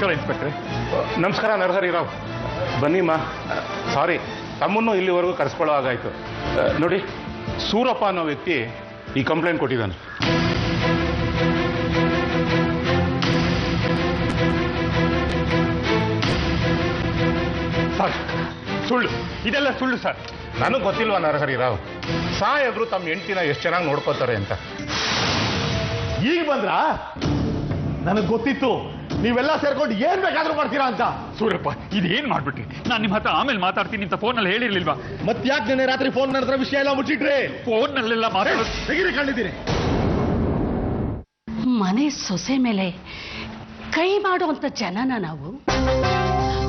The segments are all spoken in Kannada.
ನಮಸ್ಕಾರ ಇನ್ಸ್ಪೆಕ್ಟ್ರೆ. ನಮಸ್ಕಾರ ನರಹರಿರಾವ್. ಬನ್ನಿಮ್ಮ. ಸಾರಿ, ತಮ್ಮನ್ನು ಇಲ್ಲಿವರೆಗೂ ಕರೆಸ್ಕೊಳ್ಳೋ ಹಾಗಾಯ್ತು. ನೋಡಿ, ಸೂರಪ್ಪ ಅನ್ನೋ ವ್ಯಕ್ತಿ ಈ ಕಂಪ್ಲೇಂಟ್ ಕೊಟ್ಟಿದ್ದಾನೆ. ಸರ್, ಸುಳ್ಳು, ಇದೆಲ್ಲ ಸುಳ್ಳು ಸರ್. ನನಗೆ ಗೊತ್ತಿಲ್ವಾ ನರಹರಿರಾವ್, ಸಾಹೇಬ್ರು ತಮ್ಮ ಹೆಂಡತಿನ ಎಷ್ಟು ಚೆನ್ನಾಗಿ ನೋಡ್ಕೋತಾರೆ ಅಂತ. ಈಗ ಬಂದ್ರ? ನನಗೆ ಗೊತ್ತಿತ್ತು ನೀವೆಲ್ಲ ಸೇರ್ಕೊಂಡು ಏನ್ ಬೇಕಾದ್ರೂ ಮಾಡ್ತೀರಾ ಅಂತ. ಸೂರಪ್ಪ, ಇದೇನ್ ಮಾಡ್ಬಿಟ್ರಿ? ನಾನು ನಿಮ್ಮ ಹತ್ರ ಆಮೇಲೆ ಮಾತಾಡ್ತೀನಿ ಅಂತ ಫೋನಲ್ಲಿ ಹೇಳಿರ್ಲಿಲ್ವಾ? ಮತ್ತ್ಯಾಕೆ ನಿನ್ನೆ ರಾತ್ರಿ ಫೋನ್ ಮಾಡಿದ್ರೆ ವಿಷಯ ಎಲ್ಲ ಮುಚ್ಚಿಟ್ರಿ? ಫೋನ್ನಲ್ಲೆಲ್ಲ ಮಾತಾಡೋದು ಕಂಡಿದ್ದೀರಿ. ಮನೆ ಸೊಸೆ ಮೇಲೆ ಕೈ ಮಾಡುವಂತ ಜನನ ನಾವು.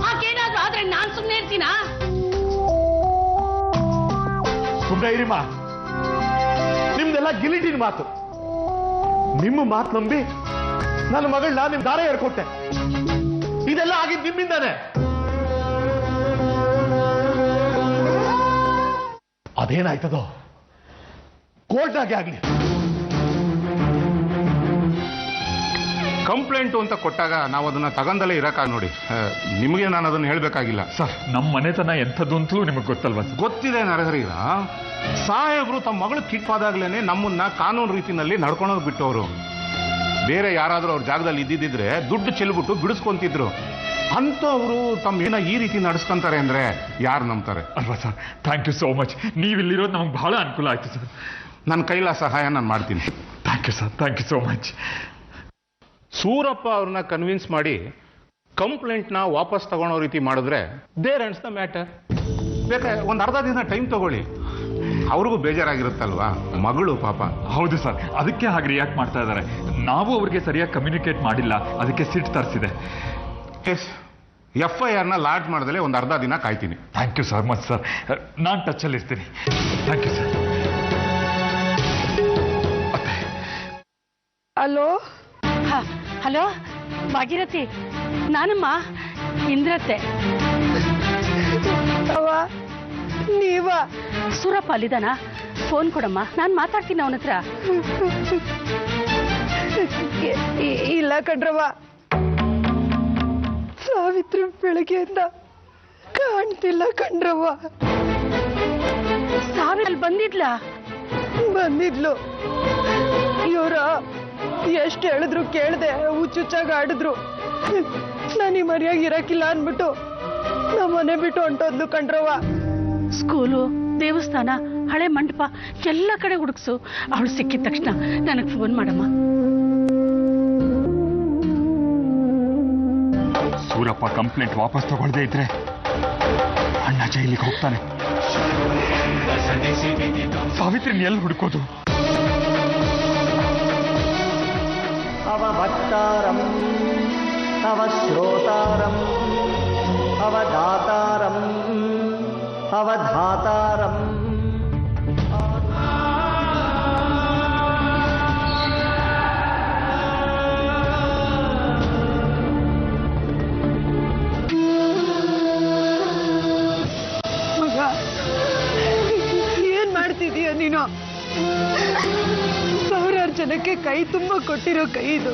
ಹಾಗೇನಾದ್ರೂ ಆದ್ರೆ ನಾನ್ ಸುಮ್ಮನೆ ಇರ್ತೀನಾ? ಸುಮ್ಮನೆ ಇರಿಮ್ಮ. ನಿಮ್ದೆಲ್ಲ ಗಿಲಿಟಿನ ಮಾತು. ನಿಮ್ಮ ಮಾತು ನಂಬಿ ನನ್ನ ಮಗಳನ್ನ ನಿಮ್ ದಾರ ಏರ್ಕೊಟ್ಟೆ. ಇದೆಲ್ಲ ಆಗಿದ್ದು ನಿಮ್ಮಿಂದಾನೆ. ಅದೇನಾಯ್ತದೋ ಕೋರ್ಟ್ನಾಗೆ ಆಗ್ಲಿ. ಕಂಪ್ಲೇಂಟು ಅಂತ ಕೊಟ್ಟಾಗ ನಾವು ಅದನ್ನ ತಗೊಂಡಲ್ಲೇ ಇರಕ್ಕಾಗ ನೋಡಿ. ನಿಮಗೆ ನಾನು ಅದನ್ನು ಹೇಳಬೇಕಾಗಿಲ್ಲ. ಸರ್, ನಮ್ಮ ಮನೆತನ ಎಂಥದ್ದು ಅಂತಲೂ ನಿಮಗೆ ಗೊತ್ತಲ್ವಾ? ಗೊತ್ತಿದೆ ನರಹರಿರಾವ್. ಸಾಹೇಬ್ರು ತಮ್ಮ ಮಗಳು ಕಿಟ್ಪಾದಾಗ್ಲೇನೆ ನಮ್ಮನ್ನ ಕಾನೂನು ರೀತಿನಲ್ಲಿ ನಡ್ಕೊಳೋದು ಬಿಟ್ಟವರು. ಬೇರೆ ಯಾರಾದರೂ ಅವ್ರ ಜಾಗದಲ್ಲಿ ಇದ್ದಿದ್ರೆ ದುಡ್ಡು ಚೆಲ್ಬಿಟ್ಟು ಬಿಡಿಸ್ಕೊಂತಿದ್ರು. ಅಂಥವ್ರು ತಮ್ಮ ಏನ ಈ ರೀತಿ ನಡೆಸ್ಕೊಂತಾರೆ ಅಂದ್ರೆ ಯಾರು ನಂಬ್ತಾರೆ? ಅಲ್ವಾ sir? Thank you so much. ನೀವಿಲ್ಲಿರೋದು ನಮಗೆ ಬಹಳ ಅನುಕೂಲ ಆಯ್ತು ಸರ್. ನನ್ನ ಕೈಲ ಸಹಾಯ ನಾನು ಮಾಡ್ತೀನಿ. Thank you sir, thank you so much. Surappa ಅವ್ರನ್ನ ಕನ್ವಿನ್ಸ್ ಮಾಡಿ ಕಂಪ್ಲೇಂಟ್ನ ವಾಪಸ್ ತಗೊಳ್ಳೋ ರೀತಿ ಮಾಡಿದ್ರೆ ದೇರ್ ಎಂಡ್ಸ್ ದ ಮ್ಯಾಟರ್. ಬೇಕಾದ್ರೆ ಒಂದು ಅರ್ಧ ದಿನ ಟೈಮ್ ತಗೊಳ್ಳಿ. ಅವ್ರಿಗೂ ಬೇಜಾರಾಗಿರುತ್ತಲ್ವಾ, ಮಗಳು ಪಾಪ. ಹೌದು ಸರ್, ಅದಕ್ಕೆ ಹಾಗೆ ರಿಯಾಕ್ಟ್ ಮಾಡ್ತಾ ಇದ್ದಾರೆ. ನಾವು ಅವ್ರಿಗೆ ಸರಿಯಾಗಿ ಕಮ್ಯುನಿಕೇಟ್ ಮಾಡಿಲ್ಲ, ಅದಕ್ಕೆ ಸಿಟ್ಟು ತರಿಸಿದೆ. ಎಸ್, FIR ಲಾಡ್ಜ್ ಮಾಡಿದ್ರೆ ಒಂದು ಅರ್ಧ ದಿನ ಕಾಯ್ತೀನಿ. Thank you sir much sir. ನಾನು ಟಚಲ್ಲಿ ಇರ್ತೀನಿ. Thank you sir. Hello. Hello Bhagirathi, ನಾನಮ್ಮ ಇಂದ್ರತ್ತೆ. ನೀವ ಸೂರಪ್ಪ ಅಲ್ಲಿದ್ದಾನ? ಫೋನ್ ಕೊಡಮ್ಮ, ನಾನು ಮಾತಾಡ್ತೀನಿ ಅವನ ಹತ್ರ. ಇಲ್ಲ ಕಣ್ರವ್ವ, ಸಾವಿತ್ರಿ ಬೆಳಗ್ಗೆಯಿಂದ ಕಾಣ್ತಿಲ್ಲ ಕಣ್ರವ್ವ. ಸಾವಿರಲ್ಲಿ ಬಂದಿದ್ಲು. ಇವರ ಎಷ್ಟು ಹೇಳಿದ್ರು ಕೇಳ್ದೆ, ಹುಚ್ಚುಚ್ಚಾಗ ಆಡಿದ್ರು. ನಾನು ಈ ಮರ್ಯಾಗ ಇರಕ್ಕಿಲ್ಲ ಅನ್ಬಿಟ್ಟು ನಮ್ಮ ಮನೆ ಬಿಟ್ಟು ಹೊಂಟೋದ್ಲು ಕಣ್ರವ್ವ. ಸ್ಕೂಲು, ದೇವಸ್ಥಾನ, ಹಳೆ ಮಂಟಪ ಎಲ್ಲ ಕಡೆ ಹುಡುಕ್ಸು. ಅವಳು ಸಿಕ್ಕಿದ ತಕ್ಷಣ ನನಗೆ ಫೋನ್ ಮಾಡಮ್ಮ. ಸೂರಪ್ಪ ಕಂಪ್ಲೇಂಟ್ ವಾಪಸ್ ತಗೊಳ್ದೇ ಇದ್ರೆ ಅಣ್ಣ ಜೈಲಿಗೆ ಹೋಗ್ತಾನೆ. ಸಾವಿತ್ರಿನ ಎಲ್ಲಿ ಹುಡುಕೋದು? ಅವಭಕ್ತಾರಂ ಅವಶ್ರೋತಾರಂ ಅವದಾತಾರಂ ಅವಧಾತಾರಂ. ಮಗ, ಏನ್ ಮಾಡ್ತಿದೀಯ ನೀನು? ಸಾವಿರಾರು ಜನಕ್ಕೆ ಕೈ ತುಂಬ ಕೊಟ್ಟಿರೋ ಕೈ ಇದು.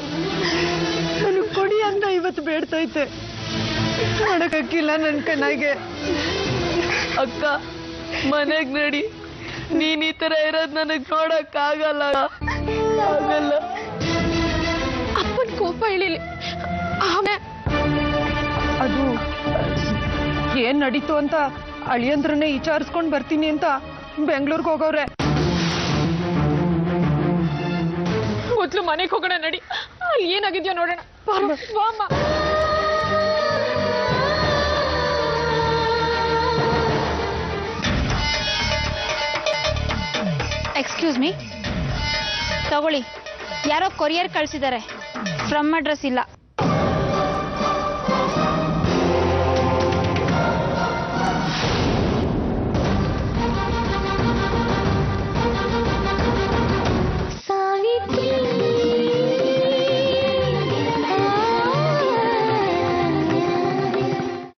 ನನಗೆ ಕೊಡಿ ಅಂತ ಇವತ್ತು ಬೇಡ್ತೈತೆ. ಮಾಡಕ್ಕಿಲ್ಲ ನನ್ನ ಕಣ್ಣಾಗೆ. ಅಕ್ಕ, ಮನೆಗ್ ನಡಿ. ನೀನ್ ಈ ತರ ಇರೋದ್ ನನಗ್ ನೋಡಕ್ ಆಗಲ್ಲ. ಅಪ್ಪನ ಕೋಪ ಇಳಿಲಿ. ಅದು ಏನ್ ನಡೀತು ಅಂತ ಅಳಿಯಂದ್ರನ್ನೇ ವಿಚಾರಿಸ್ಕೊಂಡ್ ಬರ್ತೀನಿ ಅಂತ ಬೆಂಗಳೂರಿಗೆ ಹೋಗವ್ರೆ. ಮೊದ್ಲು ಮನೆಗೆ ಹೋಗೋಣ ನಡಿ. ಅಲ್ಲಿ ಏನಾಗಿದ್ಯೋ ನೋಡೋಣ. ಬಾಮ್ಮ. ಎಕ್ಸ್ಕ್ಯೂಸ್ ಮೀ, ತಗೊಳ್ಳಿ. ಯಾರೋ ಕೊರಿಯರ್ ಕಳಿಸಿದ್ದಾರೆ. ಫ್ರಮ್ ಅಡ್ರೆಸ್ ಇಲ್ಲ.